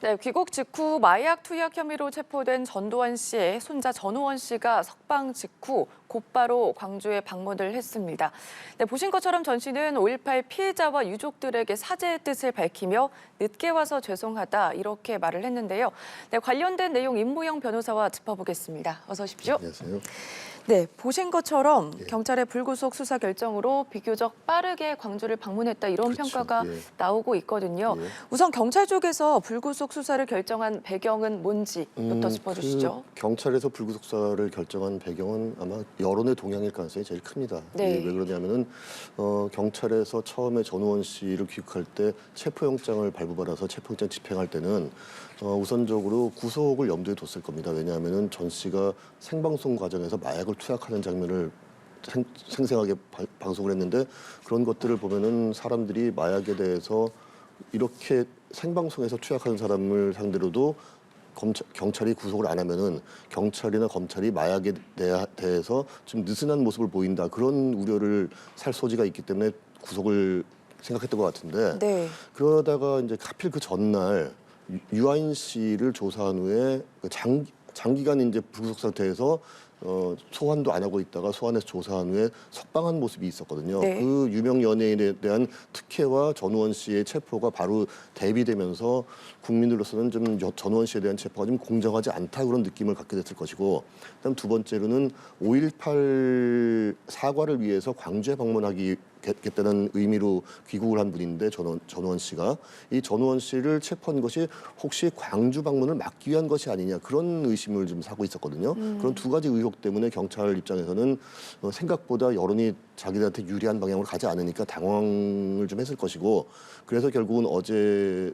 네, 귀국 직후 마약 투약 혐의로 체포된 전두환 씨의 손자 전우원 씨가 석방 직후 곧바로 광주에 방문을 했습니다. 네, 보신 것처럼 전 씨는 5.18 피해자와 유족들에게 사죄의 뜻을 밝히며 늦게 와서 죄송하다 이렇게 말을 했는데요. 네, 관련된 내용 임무영 변호사와 짚어보겠습니다. 어서 오십시오. 안녕하세요. 네, 보신 것처럼 예. 경찰의 불구속 수사 결정으로 비교적 빠르게 광주를 방문했다 이런 그렇죠. 평가가 예. 나오고 있거든요. 예. 우선 경찰 쪽에서 불구속 수사를 결정한 배경은 뭔지부터 짚어주시죠. 그 경찰에서 불구속 수사를 결정한 배경은 아마 여론의 동향일 가능성이 제일 큽니다. 네. 왜 그러냐면은 경찰에서 처음에 전우원 씨를 귀국할 때 체포영장을 발부받아서 체포영장 집행할 때는 우선적으로 구속을 염두에 뒀을 겁니다. 왜냐하면은 전 씨가 생방송 과정에서 마약을 투약하는 장면을 생생하게 방송을 했는데 그런 것들을 보면은 사람들이 마약에 대해서 이렇게 생방송에서 투약하는 사람을 상대로도 경찰이 구속을 안 하면은 경찰이나 검찰이 마약에 대해서 좀 느슨한 모습을 보인다. 그런 우려를 살 소지가 있기 때문에 구속을 생각했던 것 같은데 네. 그러다가 이제 하필 그 전날 유아인 씨를 조사한 후에 장기간 이제 불구속 상태에서 소환도 안 하고 있다가 소환해서 조사한 후에 석방한 모습이 있었거든요. 네. 그 유명 연예인에 대한 특혜와 전우원 씨의 체포가 바로 대비되면서 국민들로서는 좀 전우원 씨에 대한 체포가 좀 공정하지 않다 그런 느낌을 갖게 됐을 것이고, 그다음 두 번째로는 5.18 사과를 위해서 광주에 방문하겠다는 의미로 귀국을 한 분인데 전우원 씨가 이 전우원 씨를 체포한 것이 혹시 광주 방문을 막기 위한 것이 아니냐 그런 의심을 좀 사고 있었거든요. 그런 두 가지 의혹 때문에 경찰 입장에서는 생각보다 여론이 자기들한테 유리한 방향으로 가지 않으니까 당황을 좀 했을 것이고, 그래서 결국은 어제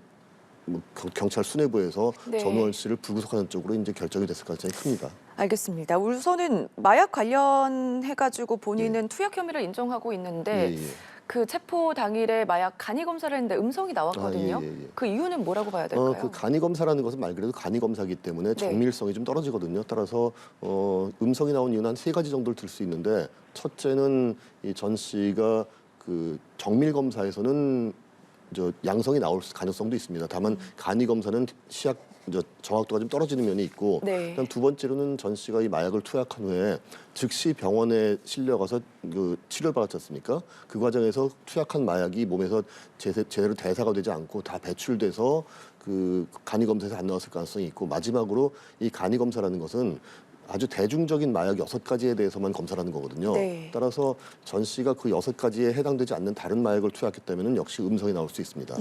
경찰 수뇌부에서 네. 전우원 씨를 불구속하는 쪽으로 이제 결정이 됐을 가능성이 큽니다. 알겠습니다. 우선은 마약 관련해가지고 본인은 투약 혐의를 인정하고 있는데 예. 그 체포 당일에 마약 간이 검사를 했는데 음성이 나왔거든요. 예. 그 이유는 뭐라고 봐야 될까요? 그 간이 검사라는 것은 말 그대로 간이 검사이기 때문에 네. 정밀성이 좀 떨어지거든요. 따라서 음성이 나온 이유는 한 세 가지 정도를 들 수 있는데, 첫째는 이 전 씨가 그 정밀 검사에서는 양성이 나올 가능성도 있습니다. 다만 간이 검사는 정확도가 좀 떨어지는 면이 있고, 네. 그다음 두 번째로는 전 씨가 이 마약을 투약한 후에 즉시 병원에 실려가서 그 치료를 받았지 않습니까? 그 과정에서 투약한 마약이 몸에서 제대로 대사가 되지 않고 다 배출돼서 그 간이 검사에서 안 나왔을 가능성이 있고, 마지막으로 이 간이 검사라는 것은 아주 대중적인 마약 6가지에 대해서만 검사하는 거거든요. 네. 따라서 전 씨가 그 6가지에 해당되지 않는 다른 마약을 투약했다면 역시 음성이 나올 수 있습니다.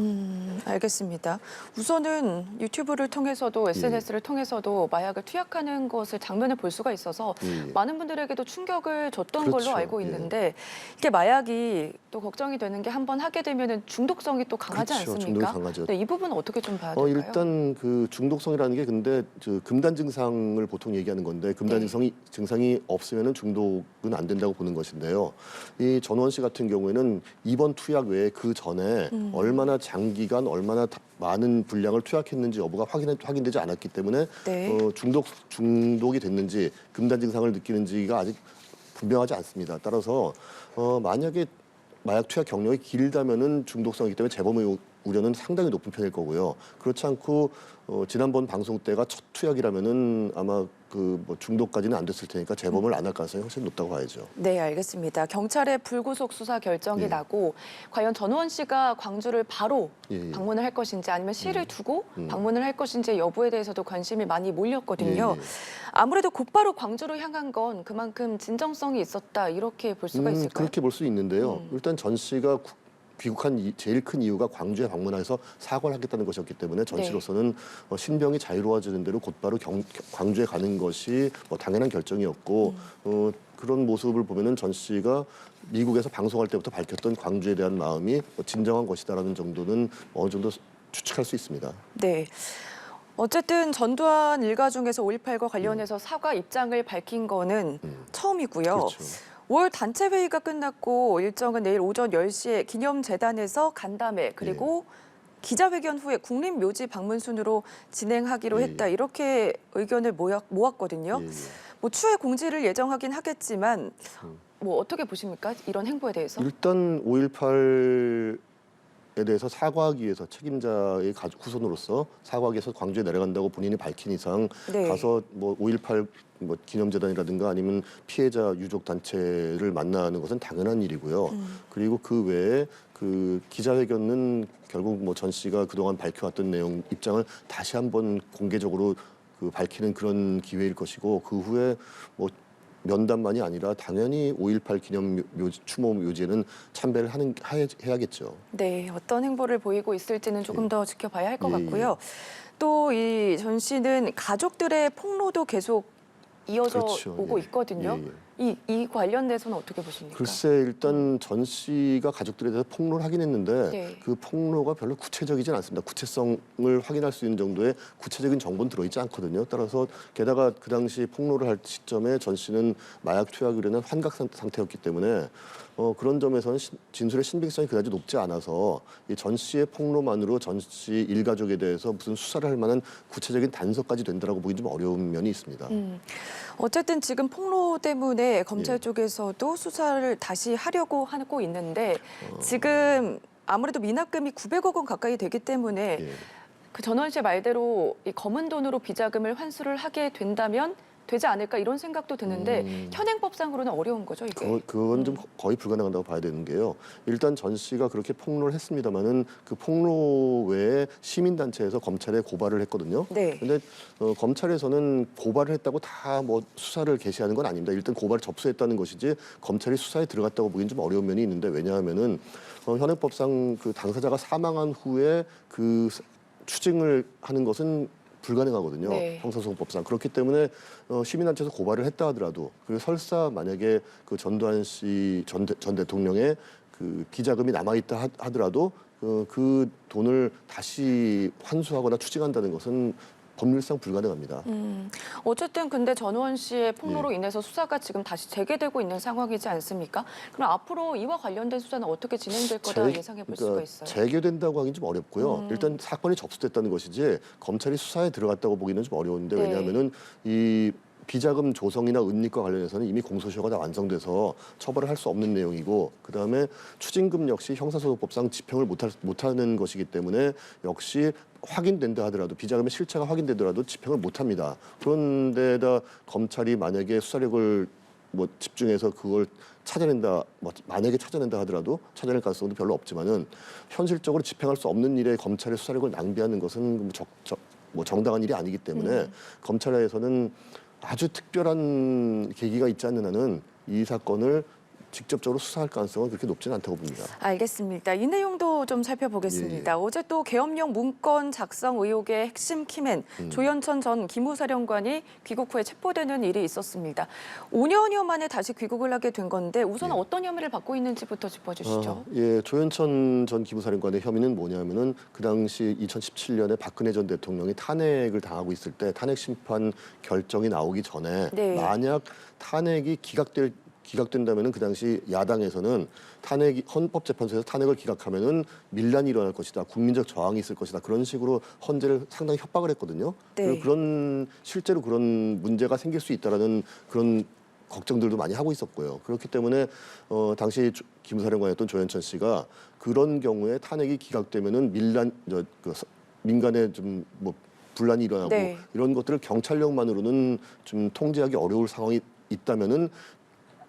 알겠습니다. 우선은 유튜브를 통해서도 SNS를 통해서도 마약을 투약하는 것을 장면을 볼 수가 있어서 예. 많은 분들에게도 충격을 줬던 그렇죠. 걸로 알고 예. 있는데 이게 마약이 또 걱정이 되는 게 한번 하게 되면은 중독성이 또 강하지 그렇죠. 않습니까? 중독이 강하죠. 네, 이 부분은 어떻게 좀 봐야 될까요? 일단 그 중독성이라는 게 근데 금단 증상을 보통 얘기하는 건데 금단 증상이 없으면은 중독은 안 된다고 보는 것인데요. 이 전원 씨 같은 경우에는 이번 투약 외에 그 전에 얼마나 장기간 얼마나 많은 분량을 투약했는지 여부가 확인되지 않았기 때문에 네. 중독이 됐는지 금단 증상을 느끼는지가 아직 분명하지 않습니다. 따라서 만약에 마약 투약 경력이 길다면은 중독성이기 때문에 재범의 우려는 상당히 높은 편일 거고요. 그렇지 않고 지난번 방송 때가 첫 투약이라면은 아마 중독까지는 안 됐을 테니까 재범을 안 할 가능성이 훨씬 높다고 봐야죠. 네, 알겠습니다. 경찰의 불구속 수사 결정이 예. 나고 과연 전우원 씨가 광주를 바로 예. 방문을 할 것인지 아니면 시를 두고 방문을 할 것인지 여부에 대해서도 관심이 많이 몰렸거든요. 예. 아무래도 곧바로 광주로 향한 건 그만큼 진정성이 있었다 이렇게 볼 수가 있을까요? 그렇게 볼 수 있는데요. 일단 전 씨가 귀국한 제일 큰 이유가 광주에 방문해서 사과를 하겠다는 것이었기 때문에 전 네. 씨로서는 신병이 자유로워지는 대로 곧바로 광주에 가는 것이 당연한 결정이었고, 그런 모습을 보면은 전 씨가 미국에서 방송할 때부터 밝혔던 광주에 대한 마음이 진정한 것이다라는 정도는 어느 정도 추측할 수 있습니다. 네. 어쨌든 전두환 일가 중에서 5.18과 관련해서 사과 입장을 밝힌 거는 처음이고요. 그렇죠. 5월 단체 회의가 끝났고 일정은 내일 오전 10시에 기념재단에서 간담회 그리고 기자회견 후에 국립묘지 방문 순으로 진행하기로 했다. 이렇게 의견을 모았거든요. 뭐 추후에 공지를 예정하긴 하겠지만 뭐 어떻게 보십니까? 이런 행보에 대해서? 일단 5.18 대해서 사과하기 위해서 책임자의 후손으로서 사과하기 위해서 광주에 내려간다고 본인이 밝힌 이상 네. 가서 뭐 5.18 기념재단이라든가 아니면 피해자 유족 단체를 만나는 것은 당연한 일이고요. 그리고 그 외에 그 기자회견은 결국 뭐 전 씨가 그동안 밝혀왔던 내용 입장을 다시 한번 공개적으로 그 밝히는 그런 기회일 것이고 그 후에 뭐 면담만이 아니라 당연히 5.18 기념 추모 묘지에는 참배를 해야겠죠. 네, 어떤 행보를 보이고 있을지는 조금 예. 더 지켜봐야 할 것 예, 같고요. 또 이 전 씨는 가족들의 폭로도 계속 이어져 그렇죠. 오고 예. 있거든요. 예, 예. 이 관련돼서는 어떻게 보십니까? 글쎄 일단 전 씨가 가족들에 대해서 폭로를 하긴 했는데 네. 그 폭로가 별로 구체적이진 않습니다. 구체성을 확인할 수 있는 정도의 구체적인 정보는 들어있지 않거든요. 따라서 게다가 그 당시 폭로를 할 시점에 전 씨는 마약 투약을 일어난 환각 상태였기 때문에 그런 점에서는 진술의 신빙성이 그다지 높지 않아서 이 전 씨의 폭로만으로 전 씨 일가족에 대해서 무슨 수사를 할 만한 구체적인 단서까지 된다라고 보기 좀 어려운 면이 있습니다. 어쨌든 지금 폭로 때문에 검찰 예. 쪽에서도 수사를 다시 하려고 하고 있는데 지금 아무래도 미납금이 900억 원 가까이 되기 때문에 예. 그 전원 씨 말대로 이 검은 돈으로 비자금을 환수를 하게 된다면 되지 않을까 이런 생각도 드는데 현행법상으로는 어려운 거죠, 이게. 그건 좀 거의 불가능하다고 봐야 되는 게요. 일단 전 씨가 그렇게 폭로를 했습니다마는 그 폭로 외에 시민단체에서 검찰에 고발을 했거든요. 네. 근데 검찰에서는 고발을 했다고 다 뭐 수사를 개시하는 건 아닙니다. 일단 고발을 접수했다는 것이지 검찰이 수사에 들어갔다고 보기는 좀 어려운 면이 있는데 왜냐하면은 현행법상 그 당사자가 사망한 후에 그 추징을 하는 것은 불가능하거든요. 네. 형사소송법상. 그렇기 때문에 시민단체에서 고발을 했다 하더라도 그리고 설사 만약에 그 전두환 씨 전 대통령의 그 비자금이 남아있다 하더라도 그 돈을 다시 환수하거나 추징한다는 것은 법률상 불가능합니다. 어쨌든 근데 전우원 씨의 폭로로 인해서 수사가 지금 다시 재개되고 있는 상황이지 않습니까? 그럼 앞으로 이와 관련된 수사는 어떻게 진행될 거다 예상해 볼 수가 있어요. 재개된다고 하긴 좀 어렵고요. 일단 사건이 접수됐다는 것이지 검찰이 수사에 들어갔다고 보기는 좀 어려운데 네. 왜냐하면은 이 비자금 조성이나 은닉과 관련해서는 이미 공소시효가 다 완성돼서 처벌을 할 수 없는 내용이고 그다음에 추징금 역시 형사소송법상 집행을 못하는 것이기 때문에 역시 확인된다 하더라도 비자금의 실체가 확인되더라도 집행을 못합니다. 그런데다 검찰이 만약에 수사력을 뭐 집중해서 그걸 찾아낸다, 뭐 만약에 찾아낸다 하더라도 찾아낼 가능성도 별로 없지만은 현실적으로 집행할 수 없는 일에 검찰의 수사력을 낭비하는 것은 뭐 정당한 일이 아니기 때문에 검찰에서는 아주 특별한 계기가 있지 않는 한은 이 사건을 직접적으로 수사할 가능성은 그렇게 높지는 않다고 봅니다. 알겠습니다. 이 내용도 좀 살펴보겠습니다. 예. 어제 또 계엄령 문건 작성 의혹의 핵심 키맨 조현천 전 기무사령관이 귀국 후에 체포되는 일이 있었습니다. 5년여 만에 다시 귀국을 하게 된 건데 우선 어떤 혐의를 받고 있는지부터 짚어주시죠. 예, 조현천 전 기무사령관의 혐의는 뭐냐면은 그 당시 2017년에 박근혜 전 대통령이 탄핵을 당하고 있을 때 탄핵 심판 결정이 나오기 전에 네. 만약 탄핵이 기각된다면은 그 당시 야당에서는 헌법재판소에서 탄핵을 기각하면은 밀란이 일어날 것이다, 국민적 저항이 있을 것이다 그런 식으로 헌재를 상당히 협박을 했거든요. 네. 그리고 실제로 그런 문제가 생길 수 있다라는 그런 걱정들도 많이 하고 있었고요. 그렇기 때문에 당시 기무사령관이었던 조현천 씨가 그런 경우에 탄핵이 기각되면은 민간에 좀 뭐 분란이 일어나고 네. 이런 것들을 경찰력만으로는 좀 통제하기 어려울 상황이 있다면은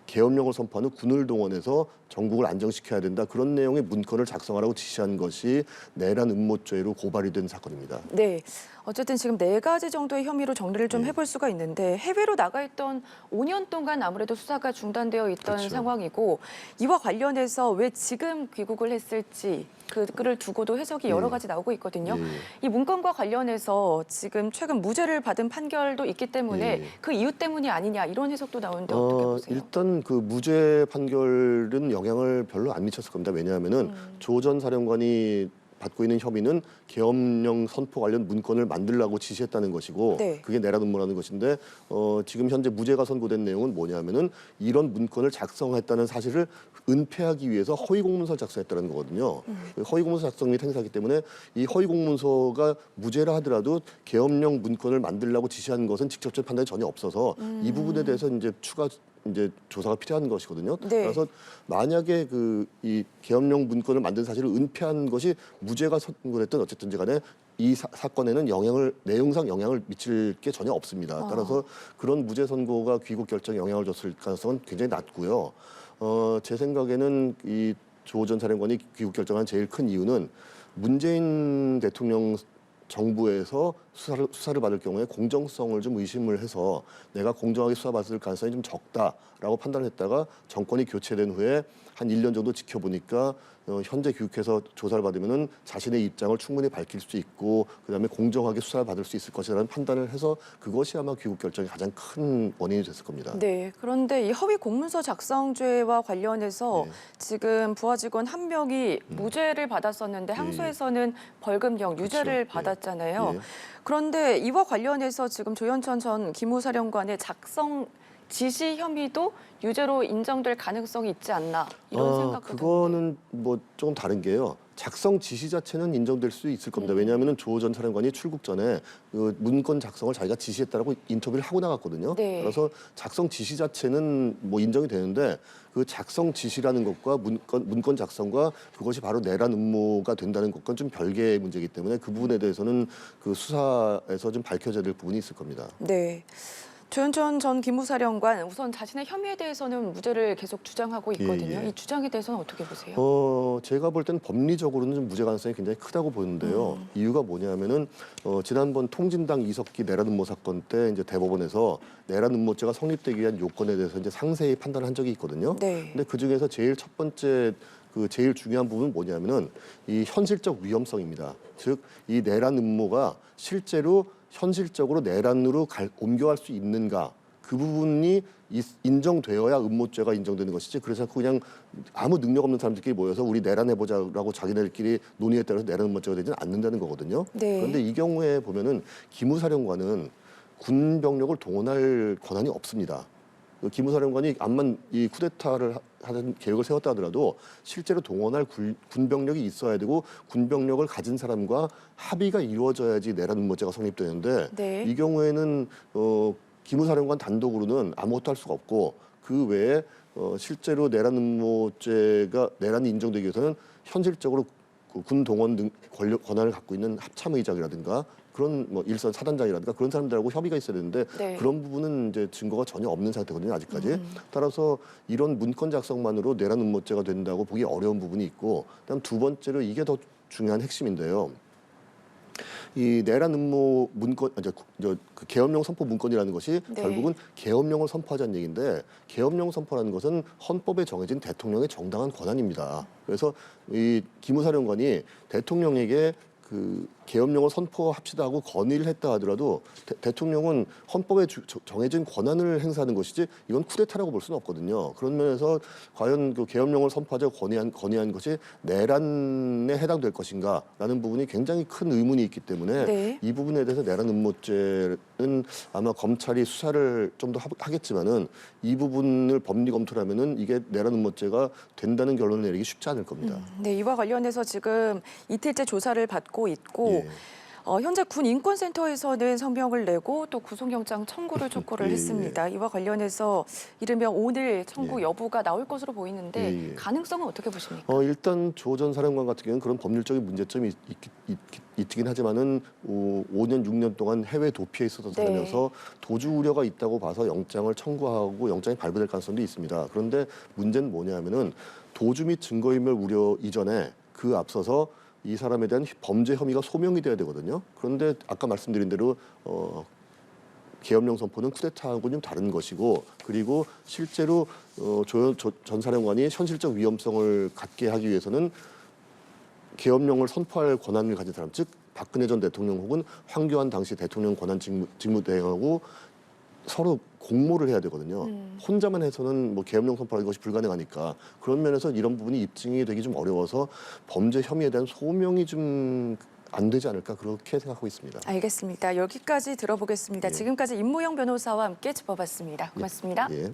계엄령을 선포하는 군을 동원해서 전국을 안정시켜야 된다. 그런 내용의 문건을 작성하라고 지시한 것이 내란 음모죄로 고발이 된 사건입니다. 네. 어쨌든 지금 4가지 정도의 혐의로 정리를 좀 해볼 수가 있는데 해외로 나가 있던 5년 동안 아무래도 수사가 중단되어 있던 그렇죠. 상황이고 이와 관련해서 왜 지금 귀국을 했을지 그를 두고도 해석이 여러 가지 나오고 있거든요. 예. 이 문건과 관련해서 지금 최근 무죄를 받은 판결도 있기 때문에 예. 그 이유 때문이 아니냐 이런 해석도 나오는데 어떻게 보세요? 일단 그 무죄 판결은 영향을 별로 안 미쳤을 겁니다. 왜냐하면은 조 전 사령관이 받고 있는 혐의는 계엄령 선포 관련 문건을 만들라고 지시했다는 것이고 네. 그게 내란 음모라는 것인데 지금 현재 무죄가 선고된 내용은 뭐냐면은 이런 문건을 작성했다는 사실을 은폐하기 위해서 허위 공문서를 작성했다는 거거든요. 허위 공문서 작성 및 행사하기 때문에 이 허위 공문서가 무죄라 하더라도 계엄령 문건을 만들라고 지시한 것은 직접적 판단이 전혀 없어서 이 부분에 대해서 이제 추가 이제 조사가 필요한 것이거든요. 네. 그래서 만약에 이 계엄령 문건을 만든 사실을 은폐한 것이 무죄가 선고됐든 어쨌든지 간에 이 사건에는 내용상 영향을 미칠 게 전혀 없습니다. 따라서 그런 무죄 선고가 귀국 결정에 영향을 줬을 가능성은 굉장히 낮고요. 제 생각에는 이 조 전 사령관이 귀국 결정한 제일 큰 이유는 문재인 대통령 정부에서 수사를 받을 경우에 공정성을 좀 의심을 해서 내가 공정하게 수사받을 가능성이 좀 적다라고 판단했다가 정권이 교체된 후에 한 1년 정도 지켜보니까 현재 귀국해서 조사를 받으면은 자신의 입장을 충분히 밝힐 수 있고 그다음에 공정하게 수사를 받을 수 있을 것이라는 판단을 해서 그것이 아마 귀국 결정의 가장 큰 원인이 됐을 겁니다. 네, 그런데 이 허위 공문서 작성죄와 관련해서 네. 지금 부하 직원 한 명이 무죄를 받았었는데 항소에서는 벌금형 유죄를 그렇죠. 받았잖아요. 예. 그런데 이와 관련해서 지금 조현천 전 기무사령관의 작성 지시 혐의도 유죄로 인정될 가능성이 있지 않나 이런 생각도 드는데. 그거는 뭐 조금 다른 게요. 작성 지시 자체는 인정될 수 있을 겁니다. 왜냐하면 조 전 사령관이 출국 전에 그 문건 작성을 자기가 지시했다라고 인터뷰를 하고 나갔거든요. 네. 그래서 작성 지시 자체는 뭐 인정이 되는데 그 작성 지시라는 것과 문건 작성과 그것이 바로 내란 음모가 된다는 것과는 좀 별개의 문제이기 때문에 그 부분에 대해서는 그 수사에서 좀 밝혀져야 될 부분이 있을 겁니다. 네. 조현천 전 기무사령관 우선 자신의 혐의에 대해서는 무죄를 계속 주장하고 있거든요. 예, 예. 이 주장에 대해서는 어떻게 보세요? 제가 볼 때는 법리적으로는 좀 무죄 가능성이 굉장히 크다고 보는데요. 이유가 뭐냐면은 지난번 통진당 이석기 내란 음모 사건 때 이제 대법원에서 내란 음모죄가 성립되기 위한 요건에 대해서 이제 상세히 판단을 한 적이 있거든요. 네. 근데 그 중에서 제일 첫 번째 제일 중요한 부분은 뭐냐면은 이 현실적 위험성입니다. 즉 이 내란 음모가 실제로 현실적으로 내란으로 옮겨갈 수 있는가 그 부분이 인정되어야 음모죄가 인정되는 것이지 그래서 그냥 아무 능력 없는 사람들끼리 모여서 우리 내란해보자라고 자기네들끼리 논의에 따라서 내란 음모죄가 되지는 않는다는 거거든요. 네. 그런데 이 경우에 보면은 기무사령관은 군 병력을 동원할 권한이 없습니다. 기무사령관이 암만 이 쿠데타를 하는 계획을 세웠다 하더라도 실제로 동원할 군 병력이 있어야 되고 군 병력을 가진 사람과 합의가 이루어져야지 내란 음모죄가 성립되는데 네. 이 경우에는 기무사령관 단독으로는 아무것도 할 수가 없고 그 외에 실제로 내란 음모죄가 내란이 인정되기 위해서는 현실적으로 군 동원 권한을 갖고 있는 합참의장이라든가 그런 뭐 일선 사단장이라든가 그런 사람들하고 협의가 있어야 되는데 네. 그런 부분은 이제 증거가 전혀 없는 상태거든요 아직까지. 따라서 이런 문건 작성만으로 내란 음모죄가 된다고 보기 어려운 부분이 있고 그다음 두 번째로 이게 더 중요한 핵심인데요. 이 내란 음모 문건, 그 계엄령 선포 문건이라는 것이 네. 결국은 계엄령을 선포하자는 얘기인데 계엄령 선포라는 것은 헌법에 정해진 대통령의 정당한 권한입니다. 그래서 이 기무사령관이 대통령에게 그 계엄령을 선포합시다 하고 건의를 했다 하더라도 대통령은 헌법에 정해진 권한을 행사하는 것이지 이건 쿠데타라고 볼 수는 없거든요. 그런 면에서 과연 그 계엄령을 선포하자고 건의한 것이 내란에 해당될 것인가라는 부분이 굉장히 큰 의문이 있기 때문에 네. 이 부분에 대해서 내란 음모죄는 아마 검찰이 수사를 좀 더 하겠지만은 이 부분을 법리 검토를 하면은 이게 내란 음모죄가 된다는 결론을 내리기 쉽지 않을 겁니다. 네, 이와 관련해서 지금 이틀째 조사를 받고 있고 예. 현재 군 인권센터에서는 성명을 내고 또 구속영장 청구를 촉구를 예, 했습니다. 이와 관련해서 이르면 오늘 청구 예. 여부가 나올 것으로 보이는데 예, 예. 가능성은 어떻게 보십니까? 일단 조 전 사령관 같은 경우는 그런 법률적인 문제점이 있긴 하지만은 5년, 6년 동안 해외 도피에 있어서 네. 살면서 도주 우려가 있다고 봐서 영장을 청구하고 영장이 발부될 가능성도 있습니다. 그런데 문제는 뭐냐면은 도주 및 증거인멸 우려 이전에 그 앞서서 이 사람에 대한 범죄 혐의가 소명이 돼야 되거든요. 그런데 아까 말씀드린 대로 계엄령 선포는 쿠데타하고는 좀 다른 것이고 그리고 실제로 전 사령관이 현실적 위험성을 갖게 하기 위해서는 계엄령을 선포할 권한을 가진 사람, 즉 박근혜 전 대통령 혹은 황교안 당시 대통령 권한 직무대행하고 서로 공모를 해야 되거든요. 혼자만 해서는 뭐 계엄령 선포하는 것이 불가능하니까 그런 면에서 이런 부분이 입증이 되기 좀 어려워서 범죄 혐의에 대한 소명이 좀 안 되지 않을까 그렇게 생각하고 있습니다. 알겠습니다. 여기까지 들어보겠습니다. 예. 지금까지 임무영 변호사와 함께 짚어봤습니다. 고맙습니다. 예.